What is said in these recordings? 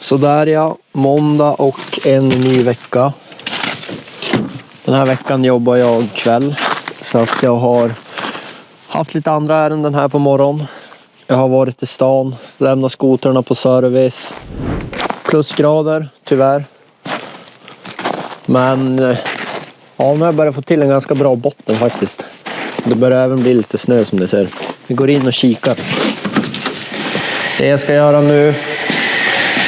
Så där ja, måndag och en ny vecka. Den här veckan jobbar jag kväll. Så att jag har haft lite andra ärenden här på morgon. Jag har varit i stan, lämnat skotrarna på service. Plusgrader, tyvärr. Men ja, nu har jag börjat få till en ganska bra botten faktiskt. Det börjar även bli lite snö som ni ser. Vi går in och kikar. Det jag ska göra nu,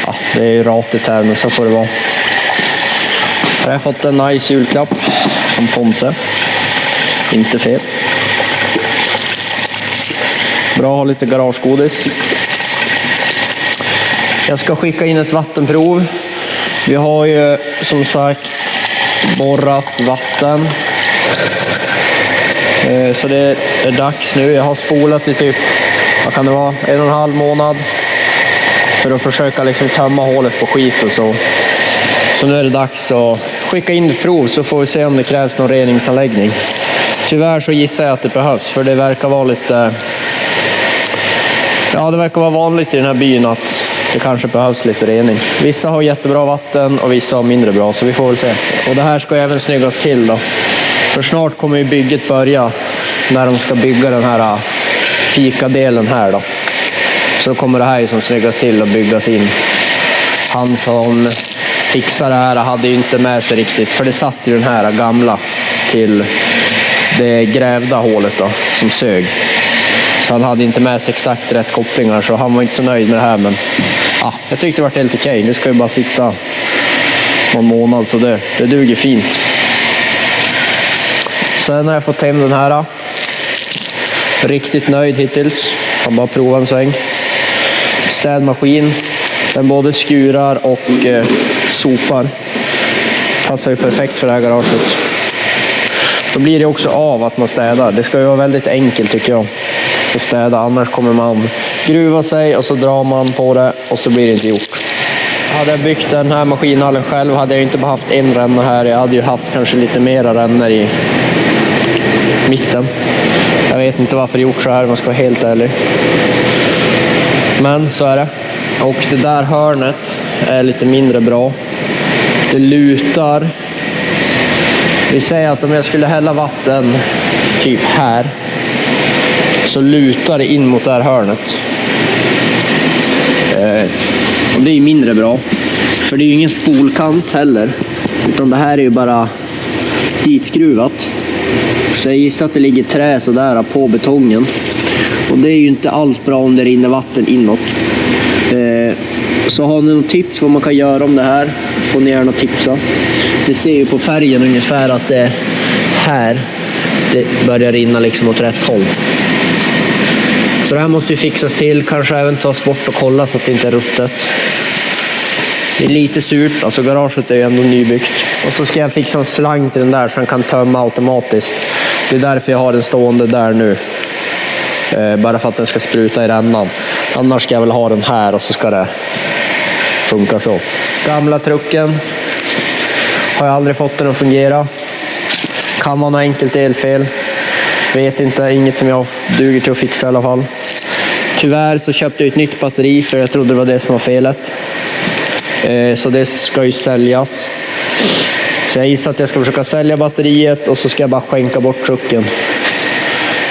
ja, det är ju ratigt här, men så får det vara. Jag har fått en nice julklapp från Ponse. Inte fel. Bra att ha lite garagegodis. Jag ska skicka in ett vattenprov. Vi har ju som sagt borrat vatten. Så det är dags nu. Jag har spolat i typ, vad kan det vara, 1,5 månad. För att försöka liksom tömma hålet på skit och så. Så nu är det dags att skicka in ett prov, så får vi se om det krävs någon reningsanläggning. Tyvärr så gissar jag att det behövs, för det verkar vara lite... Ja, det verkar vara vanligt i den här byn att det kanske behövs lite rening. Vissa har jättebra vatten och vissa har mindre bra, så vi får väl se. Och det här ska även snyggas till då. För snart kommer ju bygget börja, när de ska bygga den här fikadelen här då. Så kommer det här ju som snyggas till och byggas in. Han som fixar det här hade ju inte med sig riktigt, för det satt ju den här gamla till det grävda hålet då, som sög. Så han hade inte med sig exakt rätt kopplingar, så han var inte så nöjd med det här. Men ja, jag tyckte det var helt okej. Det ska ju bara sitta någon månad, så det duger fint. Sen har jag fått hem den här. Riktigt nöjd hittills. Jag bara prova en sväng. Städmaskin. Den både skurar och sopar. Passar ju perfekt för det här garaget. Då blir det också av att man städar. Det ska ju vara väldigt enkelt tycker jag att städa. Annars kommer man gruva sig och så drar man på det och så blir det inte gjort. Hade jag byggt den här maskinhallen själv hade jag inte bara haft en ränna här. Jag hade ju haft kanske lite mera rännor i mitten. Jag vet inte varför det gjort så här, man ska vara helt ärlig. Men så är det. Och det där hörnet är lite mindre bra. Det lutar. Vi säger att om jag skulle hälla vatten typ här, så lutar det in mot det här hörnet. Och det är mindre bra. För det är ju ingen spolkant heller. Utan det här är ju bara ditskruvat. Så jag gissar att det ligger trä sådär på betongen. Och det är ju inte alls bra om det rinner vatten inåt. Så har ni något tips vad man kan göra om det här, får ni gärna tipsa. Det ser ju på färgen ungefär att det här det börjar rinna liksom åt rätt håll. Så det här måste ju fixas till, kanske även tas bort och kolla så att det inte är ruttet. Det är lite surt, alltså garaget är ju ändå nybyggt. Och så ska jag fixa en slang till den där så den kan tömma automatiskt. Det är därför jag har den stående där nu. Bara för att den ska spruta i rännan. Annars ska jag väl ha den här och så ska det funka så. Gamla trucken har jag aldrig fått den att fungera. Kan vara något enkelt elfel. Vet inte, inget som jag duger till att fixa i alla fall. Tyvärr så köpte jag ett nytt batteri för jag trodde det var det som var felet. Så det ska ju säljas. Så jag gissar att jag ska försöka sälja batteriet och så ska jag bara skänka bort trucken.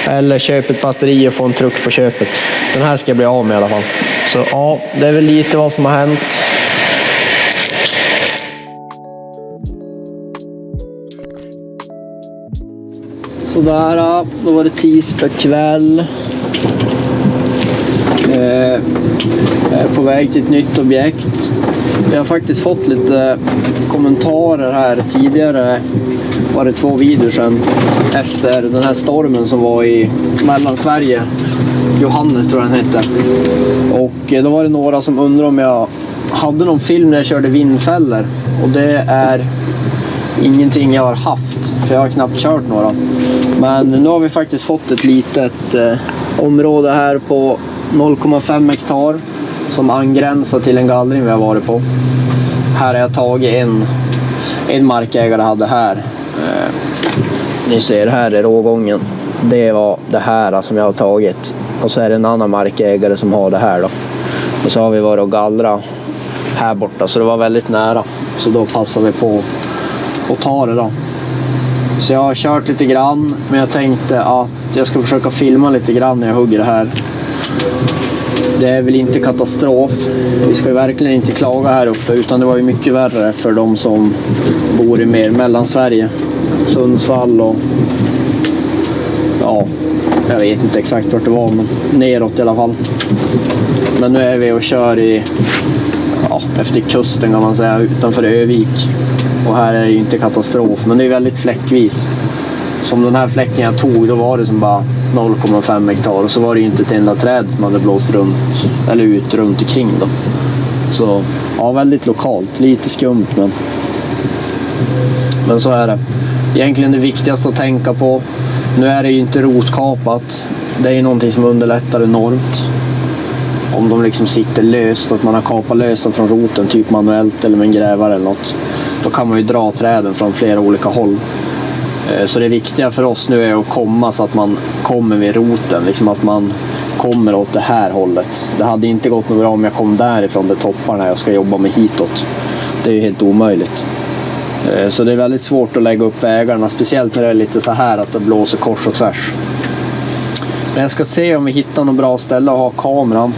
Eller köpa ett batteri och få en truck på köpet. Den här ska jag bli av med i alla fall. Så ja, det är väl lite vad som har hänt. Sådär, då var det tisdag kväll. Jag är på väg till ett nytt objekt. Jag har faktiskt fått lite kommentarer här tidigare. Var det 2 videor sedan efter den här stormen som var i Mellansverige. Johannes tror jag den hette. Och då var det några som undrar om jag hade någon film när jag körde vindfällor. Och det är ingenting jag har haft, för jag har knappt kört några. Men nu har vi faktiskt fått ett litet område här på 0,5 hektar som angränsar till en gallring vi har varit på. Här har jag tagit en markägare hade här. Ni ser, här är rågången. Det var det här som jag har tagit. Och så är det en annan markägare som har det här då. Och så har vi varit och gallra här borta, så det var väldigt nära. Så då passade vi på att ta det då. Så jag har kört lite grann, men jag tänkte att jag ska försöka filma lite grann när jag hugger det här. Det är väl inte katastrof. Vi ska ju verkligen inte klaga här uppe, utan det var ju mycket värre för de som bor i mer Mellansverige. Sundsvall och ja, jag vet inte exakt vart det var, men neråt i alla fall. Men nu är vi och kör efter kusten kan man säga, utanför Övik. Och här är det ju inte katastrof, men det är väldigt fläckvis. Som den här fläcken jag tog, då var det som bara 0,5 hektar. Och så var det ju inte ett enda träd som hade blåst runt, eller ut runt omkring då. Så ja, väldigt lokalt, lite skumt, men så är det. Egentligen det viktigaste att tänka på, nu är det ju inte rotkapat. Det är ju någonting som underlättar enormt. Om de liksom sitter löst och att man har kapat löst dem från roten, typ manuellt eller med en grävare eller något. Då kan man ju dra träden från flera olika håll. Så det viktiga för oss nu är att komma så att man kommer vid roten. Liksom att man kommer åt det här hållet. Det hade inte gått något bra om jag kom därifrån där topparna jag ska jobba med hitåt. Det är ju helt omöjligt. Så det är väldigt svårt att lägga upp vägarna. Speciellt när det är lite så här att det blåser kors och tvärs. Men jag ska se om vi hittar något bra ställe att ha kameran.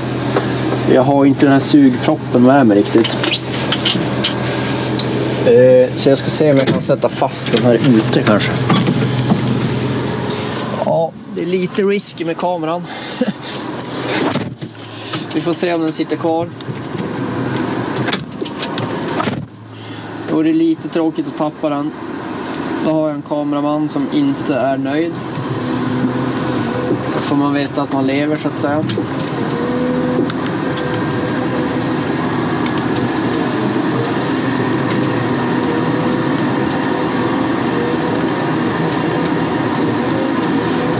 Jag har inte den här sugproppen med mig riktigt. Så jag ska se om jag kan sätta fast den här ute kanske. Ja, det är lite risky med kameran. Vi får se om den sitter kvar. Då är det lite tråkigt att tappa den. Då har jag en kameraman som inte är nöjd. Då får man veta att man lever så att säga.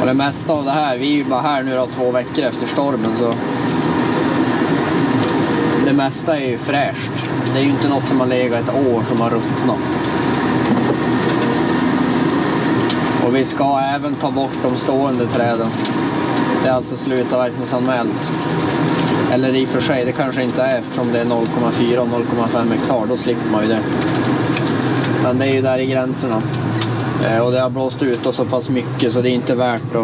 Och det mesta av det här, vi är ju bara här nu då 2 veckor efter stormen, så det mesta är ju fräscht. Det är ju inte något som har legat ett år som har ruttnat. Och vi ska även ta bort de stående träden. Det är alltså slutavverkningsanmält. Eller i och för sig, det kanske inte är, eftersom det är 0,4 och 0,5 hektar, då slipper man ju det. Men det är ju där i gränserna. Och det har blåst ut och så pass mycket så det är inte värt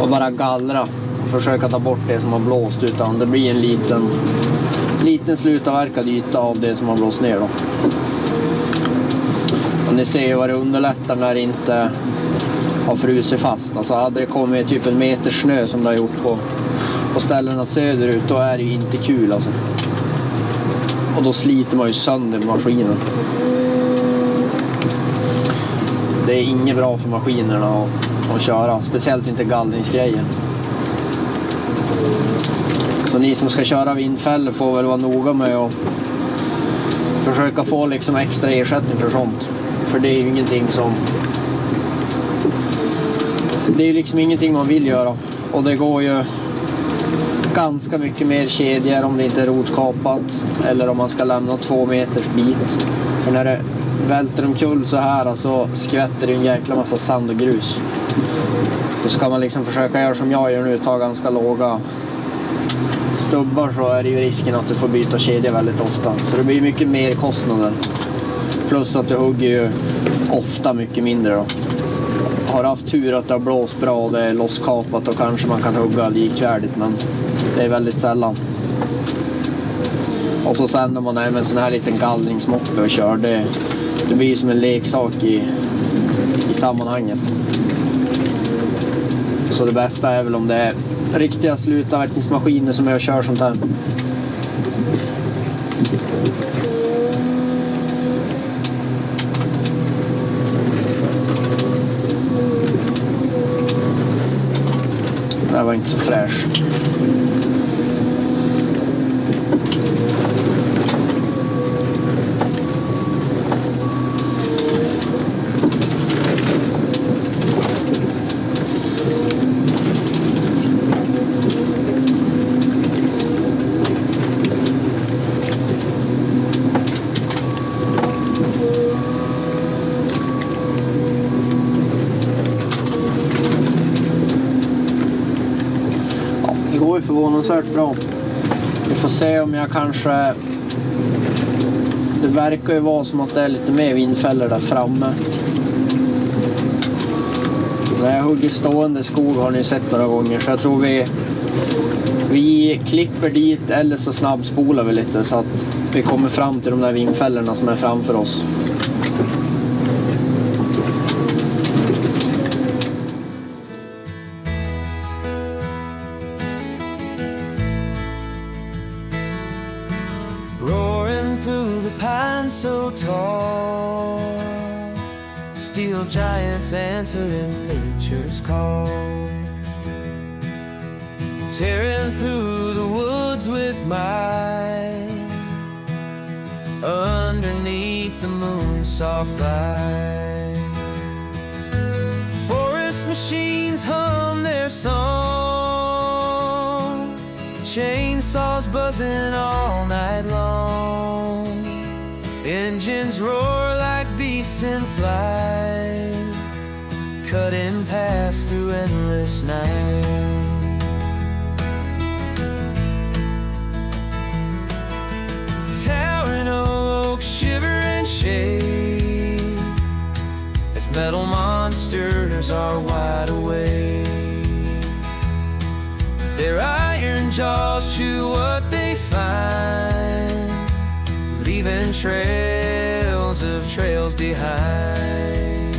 att bara gallra och försöka ta bort det som har blåst, utan det blir en liten slutavverkad yta av det som har blåst ner då. Och ni ser ju vad det underlättar när det inte har frusit fast. Alltså hade det kommit typ 1 meter snö som det har gjort på ställena söderut, då är det ju inte kul alltså. Och då sliter man ju sönder maskinen. Det är inget bra för maskinerna att köra, speciellt inte gallringsgrejer. Så ni som ska köra vindfällor får väl vara noga med att försöka få liksom extra ersättning för sånt. För det är ju ingenting som... Det är liksom ingenting man vill göra. Och det går ju ganska mycket mer kedjor om det inte är rotkapat. Eller om man ska lämna 2 meters bit. För när det välter omkull så här så alltså, skvätter det en jäkla massa sand och grus. Så ska man liksom försöka göra som jag gör nu, ta ganska låga stubbar, så är det ju risken att du får byta kedja väldigt ofta. Så det blir mycket mer kostnader. Plus att du hugger ju ofta mycket mindre då. Har haft tur att det har blåst bra och det är losskapat, och kanske man kan hugga likvärdigt, men det är väldigt sällan. Och så sen när man är med en sån här liten gallringsmoppe och kör, det blir ju som en leksak i sammanhanget. Så det bästa är väl om det är riktiga slutavverkningsmaskiner som jag kör sånt här. Det här var inte så fräscht. Det går ju förvånansvärt bra. Vi får se om jag kanske Det verkar ju vara som att det är lite mer vindfällor där framme. När jag hugger stående skog har ni sett några gånger, så jag tror vi klipper dit eller så snabbspolar vi lite så att vi kommer fram till de där vindfällorna som är framför oss. Roaring through the pines so tall, steel giants answering nature's call. Tearing through the woods with might, underneath the moon's soft light. Forest machines hum their song, chainsaws buzzing all night long. Engines roar like beasts in flight, cutting paths through endless night. Towering oaks shiver and shake as metal monsters are wide awake. Their iron jaws chew what they find, leaving trails behind.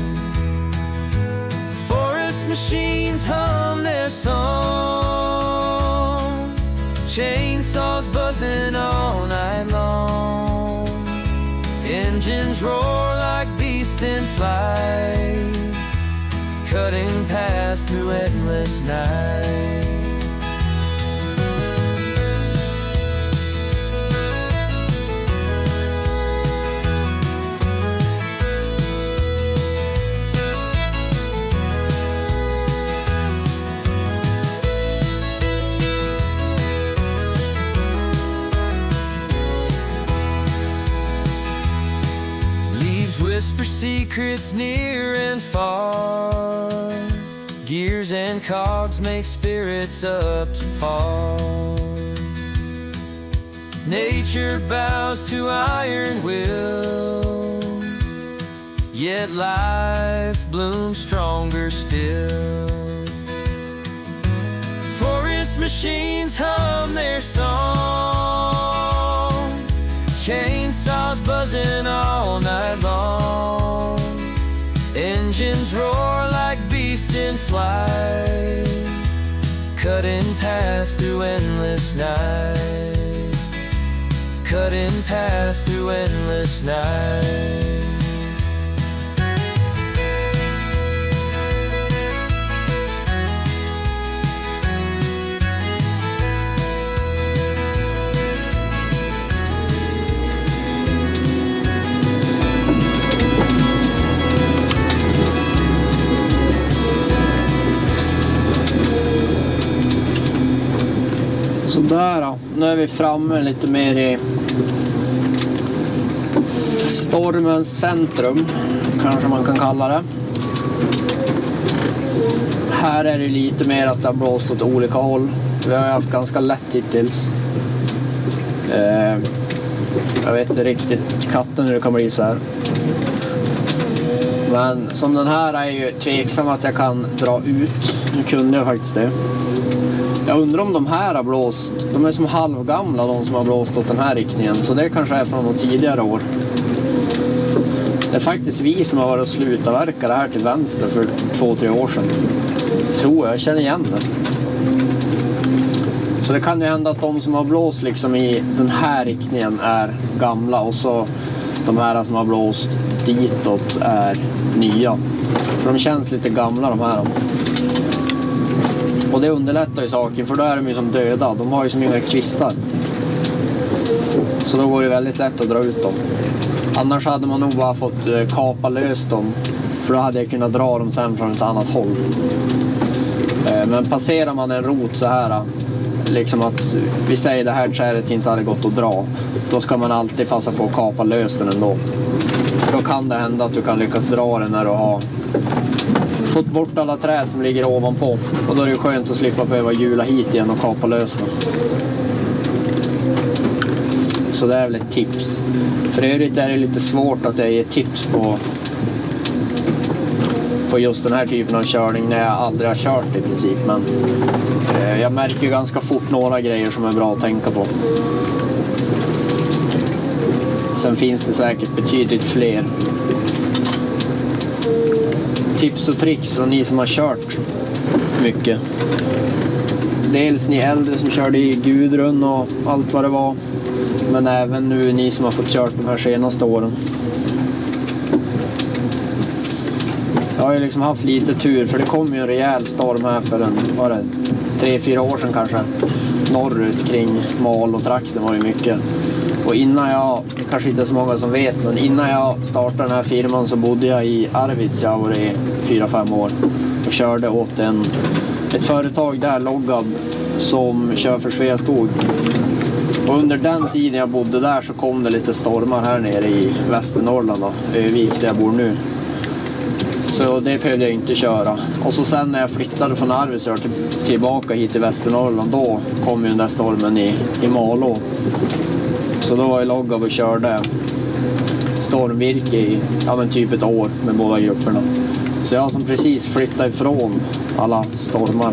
Forest machines hum their song, chainsaws buzzing all night long. Engines roar like beasts in flight, cutting paths through endless night. Whisper secrets near and far, gears and cogs make spirits up to par. Nature bows to iron will, yet life blooms stronger still. Forest machines hum their song, chainsaws buzzing all night long. Engines roar like beasts in flight, cutting paths through endless night, cutting paths through endless night. Sådär då, nu är vi framme lite mer i stormens centrum, kanske man kan kalla det. Här är det lite mer att det har blåst åt olika håll. Vi har haft ganska lätt hittills. Jag vet inte riktigt katten hur det kan bli så här. Men som den här är ju tveksam att jag kan dra ut. Nu kunde jag faktiskt det. Jag undrar om de här har blåst. De är som halvgamla, de som har blåst åt den här riktningen. Så det kanske är från de tidigare år. Det är faktiskt vi som har varit och slutavverkat det här till vänster för 2-3 år sedan. Tror jag känner igen det. Så det kan ju hända att de som har blåst liksom i den här riktningen är gamla. Och så de här som har blåst ditåt är nya. För de känns lite gamla de här. Och det underlättar ju saken, för då är de ju som döda. De har ju som inga kvistar. Så då går det väldigt lätt att dra ut dem. Annars hade man nog bara fått kapa lös dem. För då hade jag kunnat dra dem sen från ett annat håll. Men passerar man en rot så här, liksom att vi säger det här trädet inte hade gått att dra, då ska man alltid passa på att kapa lös den ändå. För då kan det hända att du kan lyckas dra den när du har fått bort alla träd som ligger ovanpå. Och då är det skönt att slippa behöva hjula hit igen och kapa lös den. Så det är väl ett tips. För övrigt är det lite svårt att jag ger tips på just den här typen av körning när jag aldrig har kört i princip. Men jag märker ju ganska fort några grejer som är bra att tänka på. Sen finns det säkert betydligt fler tips och tricks från ni som har kört mycket. Dels ni äldre som körde i Gudrun och allt vad det var. Men även nu ni som har fått kört de här senaste åren. Jag har ju liksom haft lite tur, för det kom ju en rejäl storm här för 3-4 år sedan kanske. Norrut kring Mal och trakten var det mycket. Och innan jag, kanske inte så många som vet, men innan jag startade den här firman så bodde jag i Arvidsjaur i 4-5 år. Och körde åt ett företag där, Loggab, som kör för Sveaskog. Och under den tiden jag bodde där så kom det lite stormar här nere i Västernorrland då, Övik där jag bor nu. Så det behövde jag inte köra. Och så sen när jag flyttade från Arvidsjaur tillbaka hit till Västernorrland, då kom ju den där stormen i Malå. Så då var jag loggad och körde stormvirke i typ ett år med båda grupperna. Så jag har som precis flyttat ifrån alla stormar.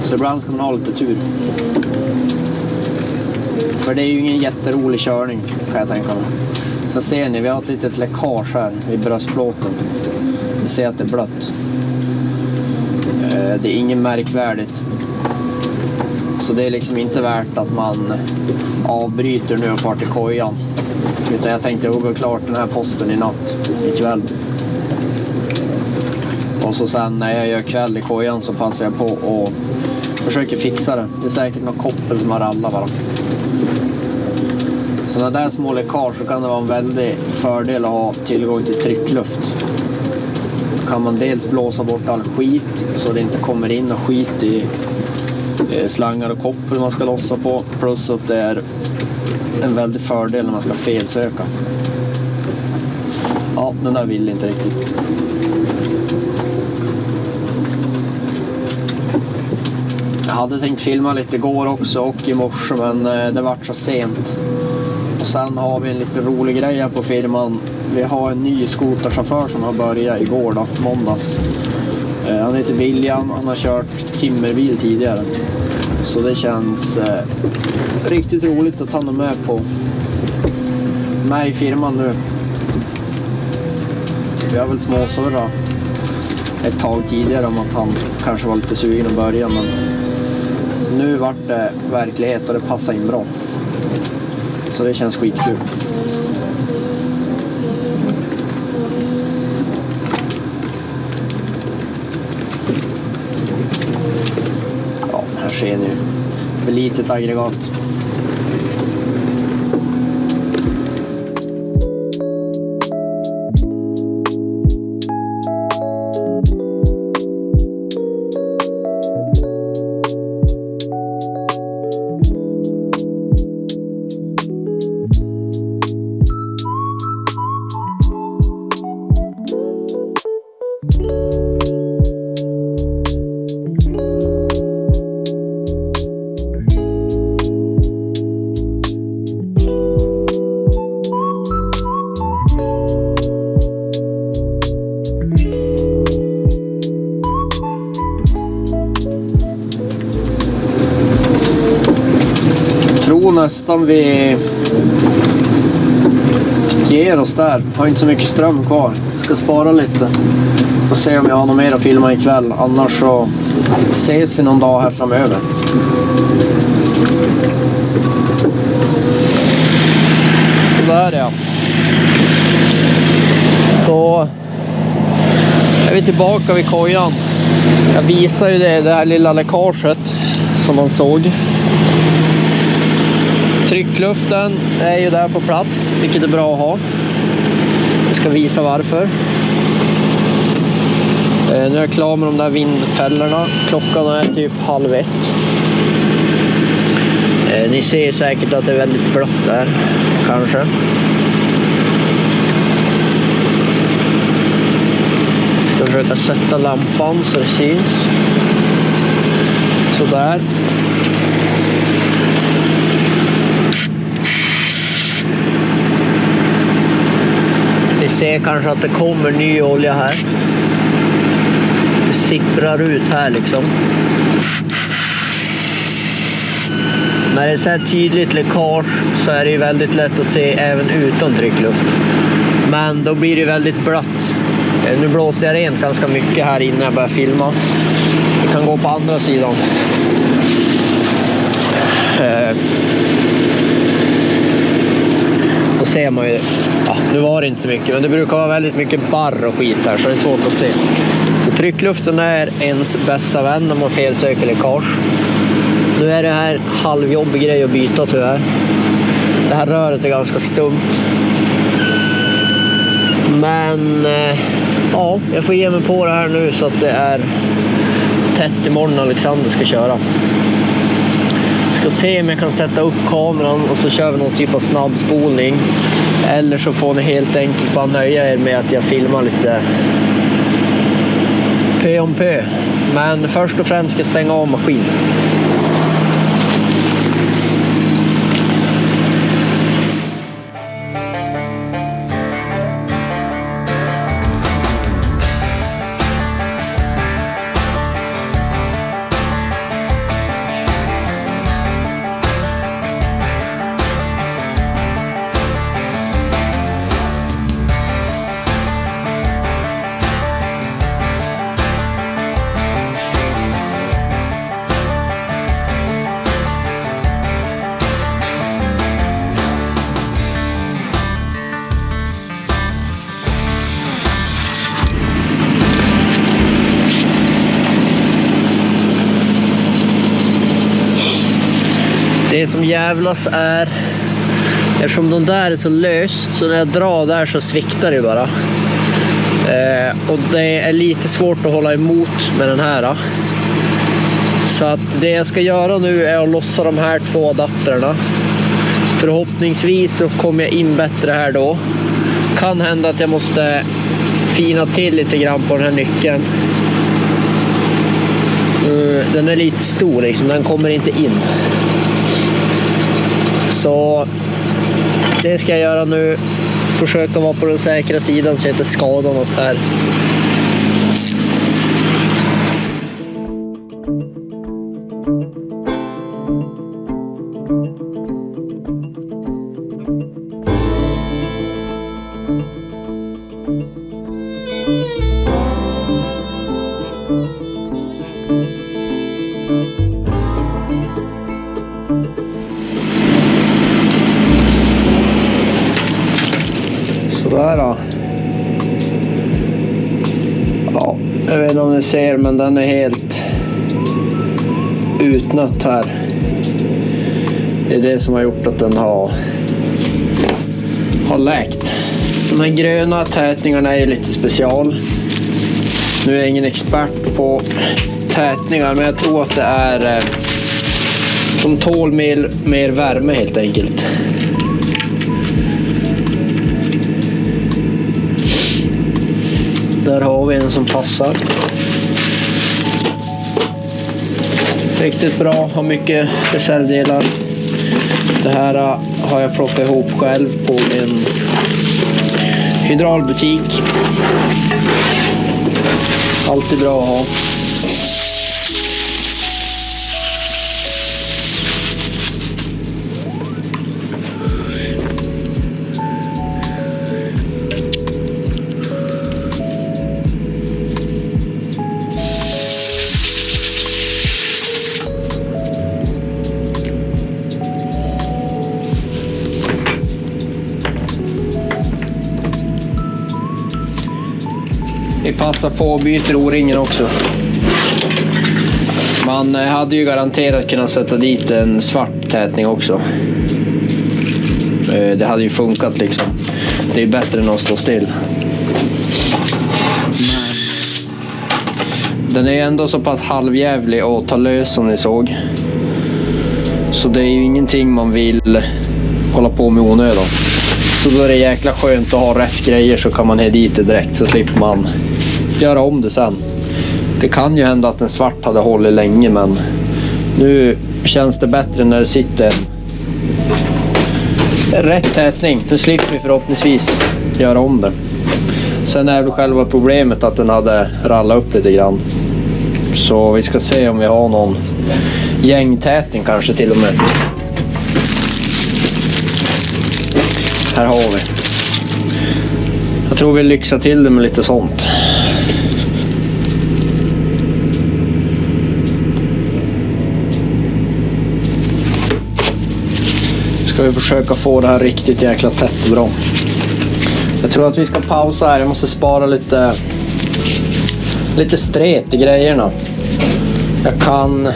Så ibland ska man ha lite tur. För det är ju ingen jätterolig körning, kan jag tänka mig. Så ser ni, vi har ett litet läckage här vid bröstplåten. Ni ser att det är blött. Det är inget märkvärdigt. Så det är liksom inte värt att man avbryter nu och far till kojan. Utan jag tänkte hugga klart den här posten i natt, ikväll. Och så sen när jag gör kväll i kojan så passar jag på och försöker fixa det. Det är säkert någon koppel som har rallat bara. Sådana där små läckage så kan det vara en väldig fördel att ha tillgång till tryckluft. Då kan man dels blåsa bort all skit så det inte kommer in och skit i slangar och koppel man ska lossa på. Plus att det är en väldig fördel när man ska felsöka. Ja, den där vill inte riktigt. Jag hade tänkt filma lite igår också och i morse, men det vart så sent. Och sen har vi en lite rolig grej här på firman. Vi har en ny skoterchaufför som har börjat igår då, måndags. Han heter William, han har kört timmerbil tidigare. Så det känns riktigt roligt att han är med i firman nu. Vi har väl småsurrat ett tag tidigare om att han kanske var lite sugen att börja, men nu vart det verklighet och det passar in bra. Så det känns skitkul. Ja, här ser ni. För litet aggregat. Nästan vi ger oss där. Har inte så mycket ström kvar. Ska spara lite. Och se om jag har något mer att filma ikväll. Annars så ses vi någon dag här framöver. Så där ja. Då är vi tillbaka vid kojan. Jag visar ju det här lilla läckaget som man såg. Tryckluften är ju där på plats, vilket är bra att ha. Jag ska visa varför. Nu är jag klar med de där vindfällorna. Klockan är typ 12:30. Ni ser säkert att det är väldigt blött där, kanske. Jag ska försöka sätta lampan så det syns. Så där. ser kanske att det kommer ny olja här. Det sipprar ut här liksom. När det är så här tydligt läckage så är det ju väldigt lätt att se även utan tryckluft. Men då blir det väldigt blött. Nu blåser jag rent ganska mycket här innan jag börjar filma. Vi kan gå på andra sidan. Då ser man ju, ja, nu var det inte så mycket, men det brukar vara väldigt mycket barr och skit här så det är svårt att se. Så tryckluften är ens bästa vän när man felsöker läckage. Nu är det här halvjobbig grej att byta tyvärr. Det här röret är ganska stumt. Men ja, jag får ge mig på det här nu så att det är tätt imorgon när Alexander ska köra. Ska se om jag kan sätta upp kameran och så kör vi någon typ av snabbspolning. Eller så får ni helt enkelt bara nöja er med att jag filmar lite pö om pö. Men först och främst ska jag stänga av maskinen. Det som jävlas är, eftersom de där är så lös, så när jag drar där så sviktar det bara. Och det är lite svårt att hålla emot med den här. Så att det jag ska göra nu är att lossa de här 2 adapterna. Förhoppningsvis så kommer jag in bättre här då. Kan hända att jag måste fina till lite grann på den här nyckeln. Den är lite stor liksom, den kommer inte in. Så det ska jag göra nu. Försöka vara på den säkra sidan så jag inte skadar något här. Sådär då. Ja, jag vet inte om ni ser, men den är helt utnött här. Det är det som har gjort att den har läkt. De här gröna tätningarna är lite special. Nu är jag ingen expert på tätningar, men jag tror att det är de tål mer värme helt enkelt. Där har vi en som passar. Riktigt bra, har mycket reservdelar. Det här har jag plockat ihop själv på min hydraulbutik. Alltid bra att ha. Vi passar på och byter O-ringen också. Man hade ju garanterat kunnat sätta dit en svart tätning också. Det hade ju funkat liksom. Det är bättre än att stå still. Den är ändå så pass halvjävlig att ta lös som ni såg. Så det är ju ingenting man vill hålla på med onödan. Så då är det jäkla skönt att ha rätt grejer, så kan man ha dit det direkt, så slipper man göra om det sen. Det kan ju hända att en svart hade hållit länge, men nu känns det bättre när det sitter rätt tätning. Nu slipper vi förhoppningsvis göra om det. Sen är väl själva problemet att den hade rallat upp lite grann. Så vi ska se om vi har någon gängtätning kanske till och med. Här har vi. Jag tror vi lyxar till det med lite sånt. Ska vi försöka få det här riktigt jäkla tätt och bra. Jag tror att vi ska pausa här. Jag måste spara lite stret i grejerna. Jag kan...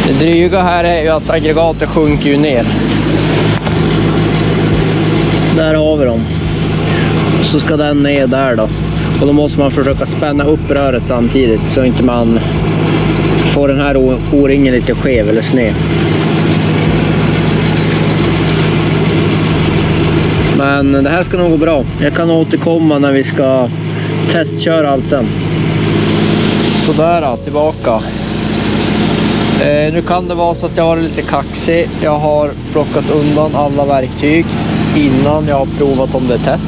Det dryga här är ju att aggregatet sjunker ju ner. Där har vi dem. Så ska den ner där då. Och då måste man försöka spänna upp röret samtidigt så inte man får den här O-ringen lite skev eller sned. Men det här ska nog gå bra. Jag kan återkomma när vi ska testköra allt sen. Så där då, tillbaka. Nu kan det vara så att jag har lite kaxig. Jag har plockat undan alla verktyg innan jag har provat om det är tätt.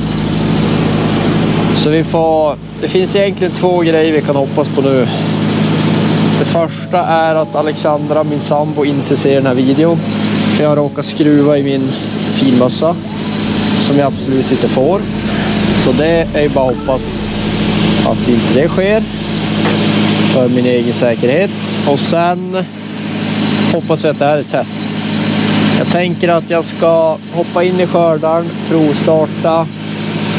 Så det finns egentligen 2 grejer vi kan hoppas på nu. Det första är att Alexandra, min sambo, inte ser den här videon. För jag råkar skruva i min finmössa som jag absolut inte får. Så det är ju bara att hoppas att inte det sker. För min egen säkerhet. Och sen hoppas vi att det här är tätt. Jag tänker att jag ska hoppa in i skördaren, provstarta.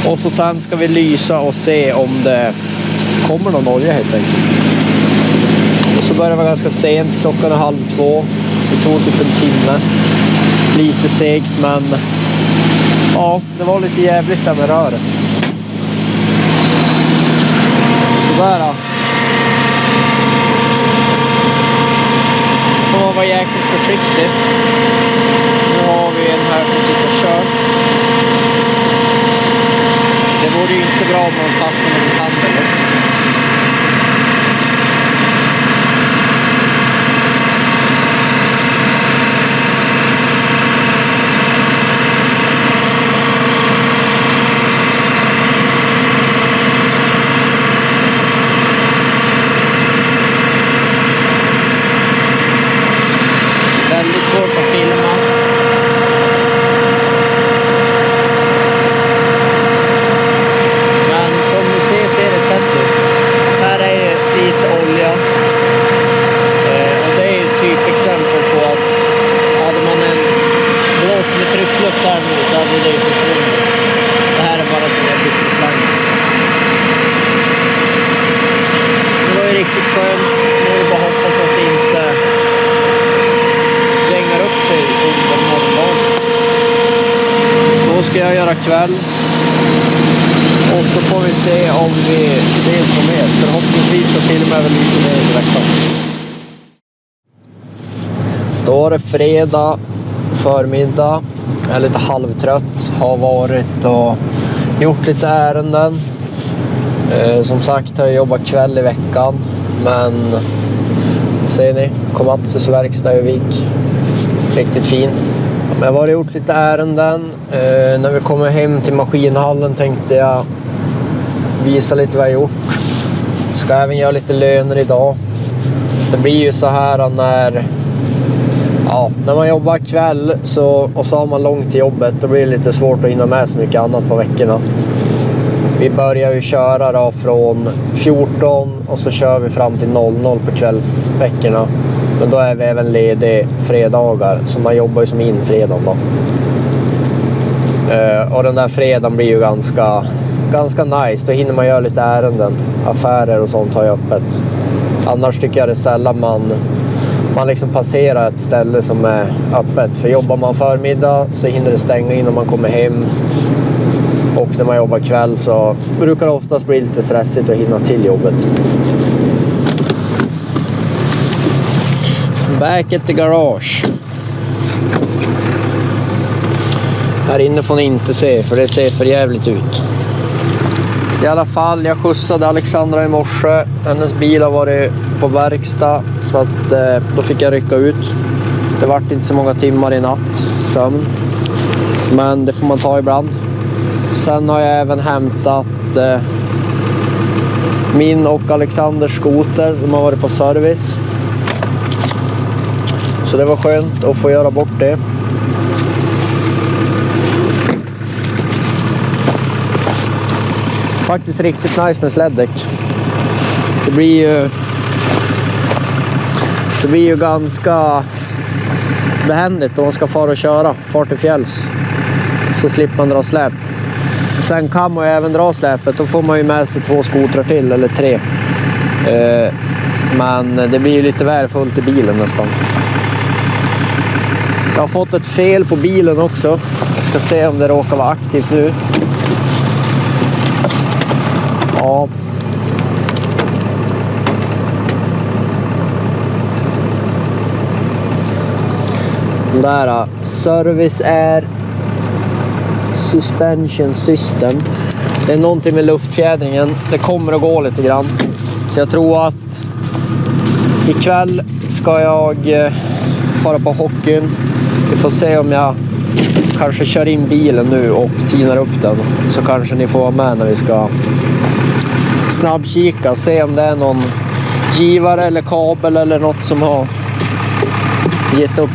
Och så sen ska vi lysa och se om det kommer någon olja helt enkelt. Och så börjar det vara ganska sent, klockan är 1:30. Det tog typ en timme. Lite segt men ja, det var lite jävligt där med röret. Sådär då. Får man vara jäkligt försiktig. Nu har vi en här som sitter och kör. Det vore ju inte bra om man fastnar med en handel. Väldigt svårt att filma. Men som ni ser det tätt ut. Här är lite olja. Och det är ju typ exempel på att hade man en blås med tryckluft här nu så hade det ju försvunnit. Det här är bara som en fiskeslang. Det var ju riktigt skönt. Nu är det bara hoppas att det inte gängar upp sig under morgondagen. Då ska jag göra kväll. Och så får vi se om vi ses på mer. Förhoppningsvis så filmar vi lite mer i veckan. Då är det fredag förmiddag. Jag är lite halvtrött. Har varit och gjort lite ärenden. Som sagt har jag jobbat kväll i veckan. Men ser ni, Komatsus verkstad i Vik. Riktigt fin. Men jag har gjort lite ärenden. När vi kommer hem till maskinhallen tänkte jag visa lite vad jag gjort. Ska även göra lite löner idag. Det blir ju så här när man jobbar kväll och så har man långt till jobbet. Då blir det lite svårt att hinna med så mycket annat på veckorna. Vi börjar ju köra då från 14 och så kör vi fram till 00 på kvällsveckorna. Men då är vi även ledig fredagar, så man jobbar ju som in fredagen då. Och den där fredagen blir ju ganska nice. Då hinner man göra lite ärenden, affärer och sånt har jag öppet. Annars tycker jag det är sällan man liksom passerar ett ställe som är öppet. För jobbar man förmiddag så hinner det stänga innan man kommer hem. Och när man jobbar kväll så brukar det oftast bli lite stressigt att hinna till jobbet. Back at the garage. Här inne får ni inte se för det ser för jävligt ut. I alla fall, jag skjutsade Alexandra i morse. Hennes bil har varit på verkstad så att då fick jag rycka ut. Det vart inte så många timmar i natt sömn. Men det får man ta ibland. Sen har jag även hämtat min och Alexanders skoter. De har varit på service. Så det var skönt att få göra bort det. Faktiskt riktigt nice med släddäck. Det blir ju ganska behändigt om man ska fara och köra. Far till fjälls. Så slipper man dra släp. Sen kan man ju även dra släpet. Då får man ju med sig 2 skotrar till eller 3. Men det blir ju lite värdefullt i bilen nästan. Jag har fått ett fel på bilen också. Jag ska se om det råkar vara aktivt nu. Ja. Den där service är suspension system. Det är någonting med luftfjädringen. Det kommer att gå lite grann. Så jag tror att ikväll ska jag fara på hockeyn. Vi får se om jag kanske kör in bilen nu och tinar upp den. Så kanske ni får vara med när vi ska snabbkika. Se om det är någon givare eller kabel eller något som har gett upp.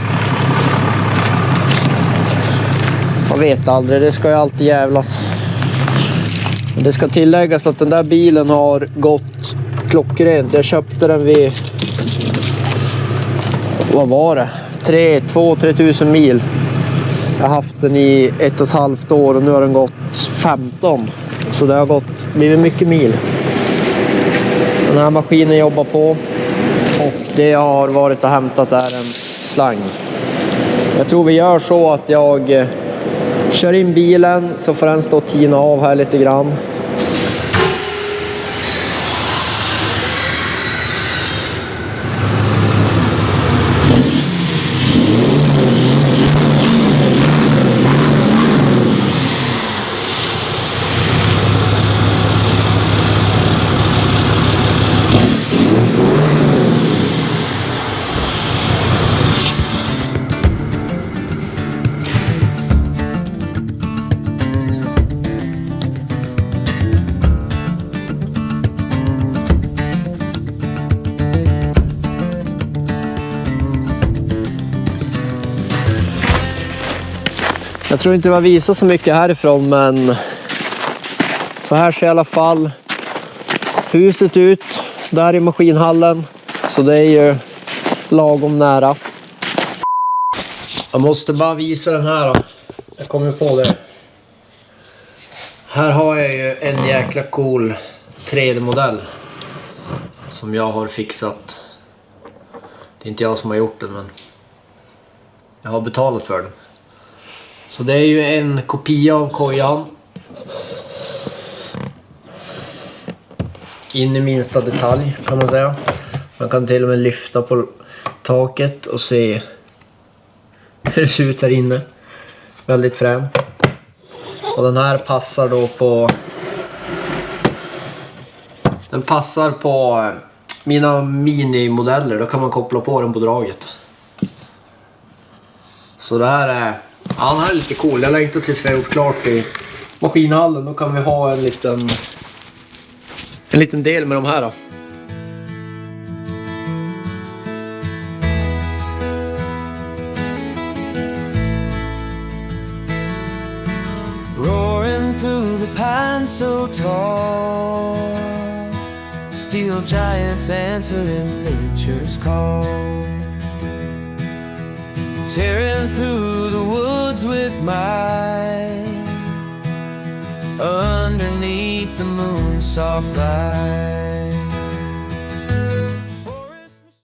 Man vet aldrig, det ska ju alltid jävlas. Det ska tilläggas att den där bilen har gått klockrent. Jag köpte den vid, vad var det? 2-3 000 mil. Jag har haft den i 1,5 år och nu har den gått 15. Så det har blivit mycket mil. Den här maskinen jobbar på. Och det jag har varit och hämtat är en slang. Jag tror vi gör så att jag kör in bilen så får den stå och tina av här lite grann. Jag tror inte jag visar så mycket härifrån, men så här ser i alla fall huset ut där i maskinhallen. Så det är ju lagom nära. Jag måste bara visa den här då. Jag kommer på det. Här har jag ju en jäkla cool 3D-modell som jag har fixat. Det är inte jag som har gjort den, men jag har betalat för den. Så det är ju en kopia av kojan. In i minsta detalj kan man säga. Man kan till och med lyfta på taket och se hur det ser ut här inne. Väldigt frän. Och den här passar då på... Den passar på mina minimodeller. Då kan man koppla på den på draget. Så det här är... Ja, den här är lite cool. Jag längtar tills vi har gjort klart i maskinhallen. Då kan vi ha en liten del med de här då. Roaring through the pines so tall, steel giants answering nature's call, tearing through the woods with might, underneath the moon's soft light.